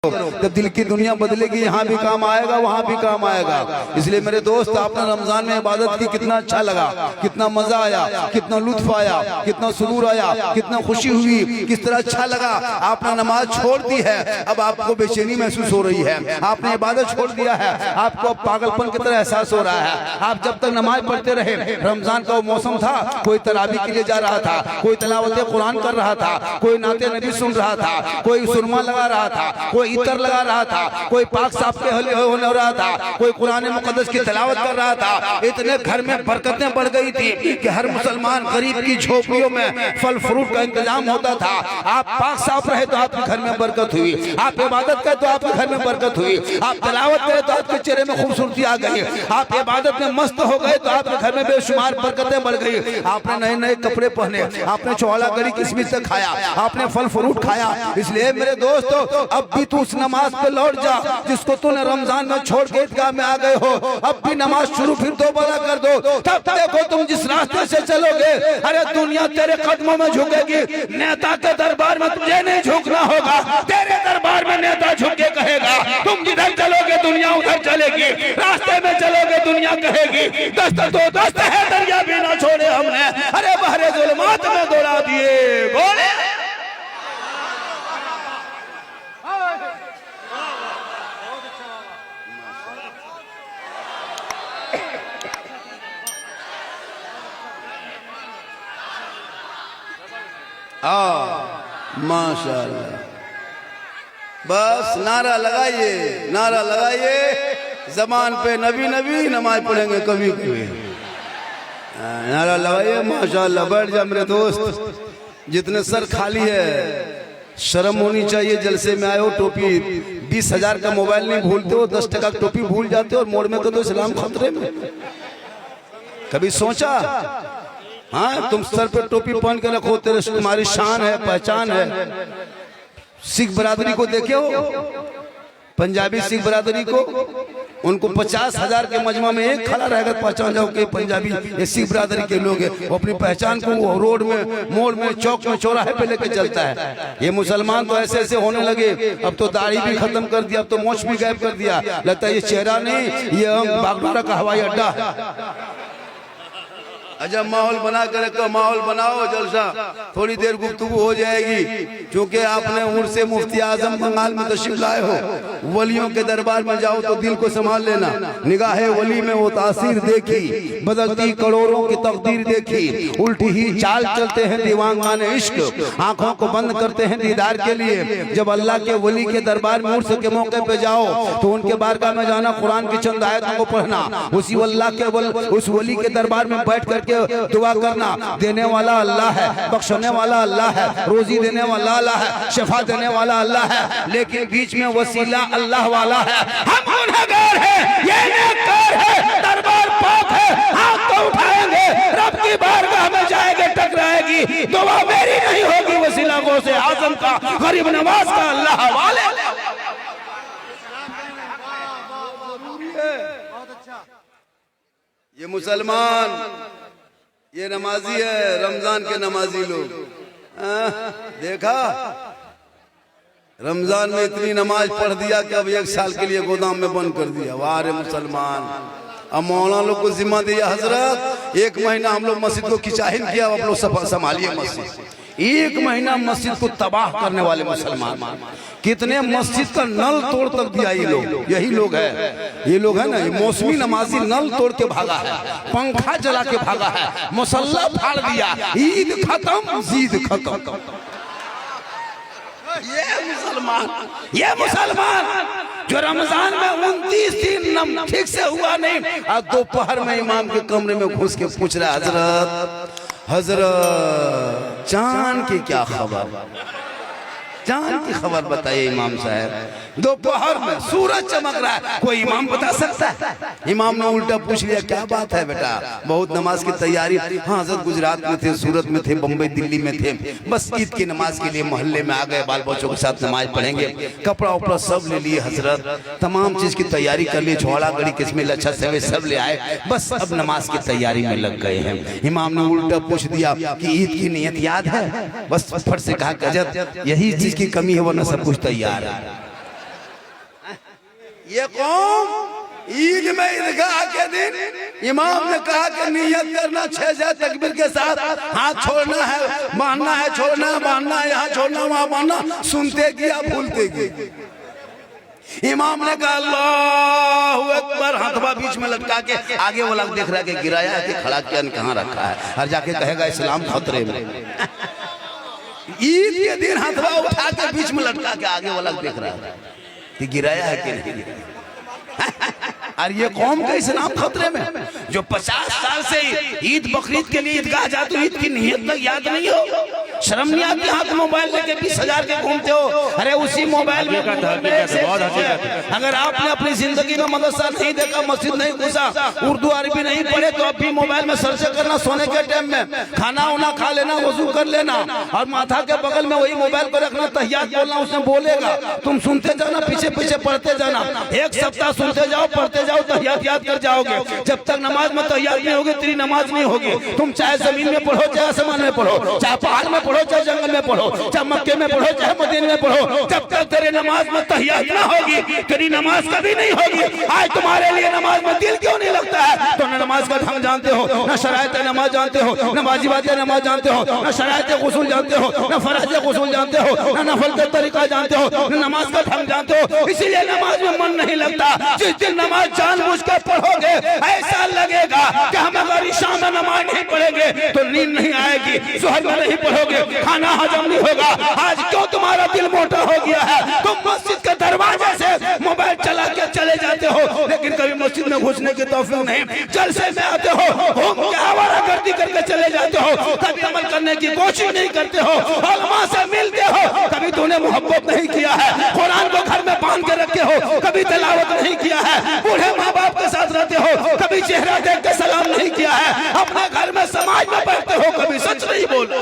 जब दिल की दुनिया बदलेगी यहाँ भी काम आएगा, वहाँ भी काम आएगा। इसलिए मेरे दोस्त, आपने रमजान में इबादत की, कितना अच्छा लगा, कितना मजा आया, कितना लुत्फ आया, कितना सुरूर आया, कितना खुशी हुई, किस तरह अच्छा लगा। आपने नमाज छोड़ दी है, अब आपको बेचैनी महसूस हो रही है। आपने इबादत छोड़ दिया है, आपको पागलपन की तरह एहसास हो रहा है। आप जब तक नमाज पढ़ते रहे, रमजान का वो मौसम था, कोई तरावी के लिए जा रहा था, कोई तिलावत कुरान कर रहा था, कोई नाते नबी सुन रहा था, कोई सुरमा लगा रहा था, कोई इतर लगा रहा था, कोई पाक साफ के होने हो रहा था, कोई कुरान मुकद्दस की तिलावत कर रहा था। इतने घर में बरकतें बढ़ गई थी कि हर मुसलमान गरीब की झोपड़ियों में फल फ्रूट का इंतजाम होता था। आप पाक साफ रहे तो आपके घर में बरकत हुई, आप इबादत करे तो आपके घर में बरकत हुई, आप तिलावत करे तो आपके चेहरे में खूबसूरती आ गई, आप इबादत में मस्त हो गए तो आपके घर में बेशुमार बरकतें बढ़ गई। आपने नए नए कपड़े पहने, आपने चौला गरी किस्मिस से खाया, आपने फल फ्रूट खाया। इसलिए मेरे दोस्तों, अब भी तू उस नमाज पे लौट जा जिसको तूने रमजान में छोड़ के ईदगाह में आ गए हो। अब भी नमाज शुरू फिर दोबारा कर दो। तब देखो तुम जिस रास्ते से चलोगे, अरे दुनिया तेरे कदमों में झुकेगी। नेता के दरबार में तुझे नहीं झुकना होगा, तेरे दरबार में नेता झुक के कहेगा तुम जिधर चलोगे दुनिया उधर चलेगी, रास्ते में चलोगे दुनिया कहेगी दस्त तो दस्त है, दरिया भी ना छोड़े हमने, अरे बहरे जुल्मात में दौड़ा दिए बोले। माशाअल्लाह, बस नारा लगाइए, नारा लगाइए, जबान पे नबी नबी, नमाज पढ़ेंगे कभी कभी, नारा लगाइए। माशाअल्लाह, बैठ जा मेरे दोस्त। जितने सर खाली है, शर्म होनी चाहिए। जलसे में आए हो, टोपी 20,000 का मोबाइल नहीं भूलते हो, 10 टका टोपी भूल जाते हो और मोड़ में तो इस्लाम खतरे में। कभी सोचा? हाँ, तुम सर पे टोपी पहन के रखो, तेरे तुम्हारी शान है, पहचान है। सिख बरादरी को देखे हो, पंजाबी सिख बरादरी को, उनको 50,000 के मजमा में एक खड़ा रहेगा, पहचान जाओ कि पंजाबी ये सिख बरादरी के लोग हैं। वो अपनी पहचान को वो रोड में, मोड़ में, चौक में, चौराहे पे लेके चलता है। ये मुसलमान तो ऐसे ऐसे होने लगे, अब तो दाढ़ी भी खत्म कर दिया, अब तो मोछ भी गायब कर दिया। लगता है ये चेहरा नहीं, ये बागडोरा का हवाई अड्डा है। अच्छा, माहौल बना कर रखो, माहौल बनाओ, जलसा थोड़ी देर गुफ्तगू हो जाएगी। क्योंकि आपने उर्स मुफ्ती आजम बंगाल में तशरीफ लाए हो, वलियों के दरबार में जाओ तो दिल को संभाल लेना। निगाहे वली में वो तासीर देखी, बदलती करोड़ों की तकदीर देखी, उल्टी ही चाल चलते हैं दीवान इश्क, आंखों को बंद करते हैं दीदार के लिए। जब अल्लाह के वली के दरबार में उर्स के मौके पे जाओ तो उनके बारगाह में जाना, कुरान की चंद आयतों को पढ़ना, उसी अल्लाह के उस वली के दरबार में बैठ करके दुआ करना। देने वाला अल्लाह है, बख्शने वाला अल्लाह है, रोजी देने वाला अल्लाह है, शफा देने वाला अल्लाह है, लेकिन बीच में वसीला अल्लाह वाला है। हम गुनहगार हैं, ये नेककार है, दरबार पाक है, हाथ तो उठाएंगे, रब की बारगाह में जाएंगे, टकराएगी, दुआ मेरी नहीं होगी, वसीला गौसे आजम का, गरीब नवाज का, अल्लाह वाले। ये मुसलमान, ये नमाजी है, रमजान के नमाजी लोग। देखा, रमजान में इतनी नमाज पढ़ दिया कि अब 1 साल के लिए गोदाम में बंद कर दिया। वाह रे मुसलमान। अब मौलाना लोग को जिम्मा दिया, हजरत 1 महीना हम लोग मस्जिद को किचाहिन किया, अब लोग संभालिए मस्जिद। 1 महीना मस्जिद को तबाह करने वाले मुसलमान, कितने मस्जिद का नल तोड़ तक दिया। ये लोग, यही लोग है, ये लोग है ना, ये मौसमी नमाजी नल तोड़ के भागा है, पंखा जला के भागा है, मुसल्ला फाड़ दिया, ईद खत्म, जीद खत्म। ये मुसलमान जो रमजान में 29 दिन ठीक से हुआ नहीं, आज दोपहर में इमाम के कमरे में घुस के पूछ रहा, हजरत हजरत चांद की क्या खबर, चांद की खबर बताइए इमाम साहब। दोपहर में सूरज चमक रहा है, कोई इमाम बता सकता है? इमाम ने उल्टा पूछ लिया, क्या बात है बेटा, बहुत नमाज की तैयारी? हाँ हजरत, गुजरात में थे, सूरत में थे, बम्बई दिल्ली में थे, बस ईद की नमाज के लिए मोहल्ले में आ गए, बाल बच्चों के साथ नमाज पढ़ेंगे, कपड़ा उपड़ा सब ले लिए हजरत, तमाम चीज की तैयारी कर ली, छोड़ा गड़ी किस्में लच्छा सेवे सब ले आए, बस अब नमाज की तैयारी में लग गए हैं। इमाम ने उल्टा पूछ दिया कि ईद की नियत याद है? बस फट से कहा, गजब, यही चीज की कमी है, वरना सब कुछ तैयार है। ये कौम ईद में ईदगाह के दिन इमाम ने कहा कि नियत करना 6 तकबीर के साथ, हाथ छोड़ना है, मानना है, छोड़ना है, मानना है, यहाँ छोड़ना वहाँ मानना, सुनते किया भूलते किया। इमाम ने कहा अल्लाहु अकबर, हाथवा बीच में लटका के आगे वाला देख रहा है कि गिराया है कि खड़ा किया, कहाँ रखा है, हर जाके कहेगा इस्लाम खतरे में। ईद के दिन हाथवा उठा के बीच में लटका के आगे वाला देख रहा है कि गिराया है कि नहीं। और ये कौम का इस्लाम खतरे में, जो 50 साल से ईद बकरीद के लिए ईदगाह जाते हो, ईद की नियत तक याद नहीं हो, शर्म नहीं आती? हाथ मोबाइल लेके 20,000 के घूमते हो। अरे उसी मोबाइल में अगर आपने अपनी जिंदगी में मदरसा नहीं देखा, मस्जिद नहीं घुसा, उर्दू अरबी नहीं पढ़े, तो अभी मोबाइल में सर्च करना, सोने के टाइम में खाना उना खा लेना, वजू कर लेना और माथा के बगल में वही मोबाइल पर रखना, तहियात बोलना, उसने बोलेगा, तुम सुनते जाना, पीछे पीछे पढ़ते जाना, 1 सप्ताह सुनते जाओ, पढ़ते जाओ, तहियात याद कर जाओगे। जब तक नमाज में तहियात नहीं होगी, तेरी नमाज नहीं होगी। तुम चाहे जमीन में पढ़ो, चाहे आसमान में पढ़ो, चाहे पहाड़ में पढ़ो, चाहे जंगल में पढ़ो, चाहे मक्के में पढ़ो, चाहे मदीने में पढ़ो, जब तक तेरे नमाज में तहियात ना होगी, तेरी नमाज कभी नहीं होगी। आज तुम्हारे लिए नमाज में दिल क्यों नहीं लगता है? तो न नमाज का ढंग जानते हो, न शरायत नमाज जानते हो, न वाजिबात नमाज जानते हो, न शरायत गुस्ल जानते हो, न फराज गुस्ल जानते हो, न नफल का तरीका जानते हो, न नमाज का ढंग जानते हो, इसीलिए नमाज में मन नहीं लगता। जिस दिन नमाज जानबूझ के पढ़ोगे, ऐसा लगेगा कि हम अगर ईशा में नमाज नहीं पढ़ेंगे तो नींद नहीं आएगी, जोहर में नहीं पढ़ोगे खाना हजम नहीं होगा। आज क्यों तुम्हारा दिल मोटा हो गया है? तुम मस्जिद के दरवाजे से मोबाइल चला के चले जाते हो, लेकिन कभी मस्जिद में घुसने की तौफीक नहीं, जलसे में आते हो, घूम के आवारागर्दी करके चले जाते हो, कभी अमल करने की कोशिश नहीं करते हो, उलमा से मिलते हो, कभी तूने मोहब्बत नहीं किया है, कुरान को घर में बांध के रखे हो, कभी तिलावत नहीं किया है, बूढ़े माँ बाप के साथ रहते हो, कभी चेहरा देख के सलाम नहीं किया है, अपने घर में समाज में बैठते हो, कभी सच नहीं बोलो।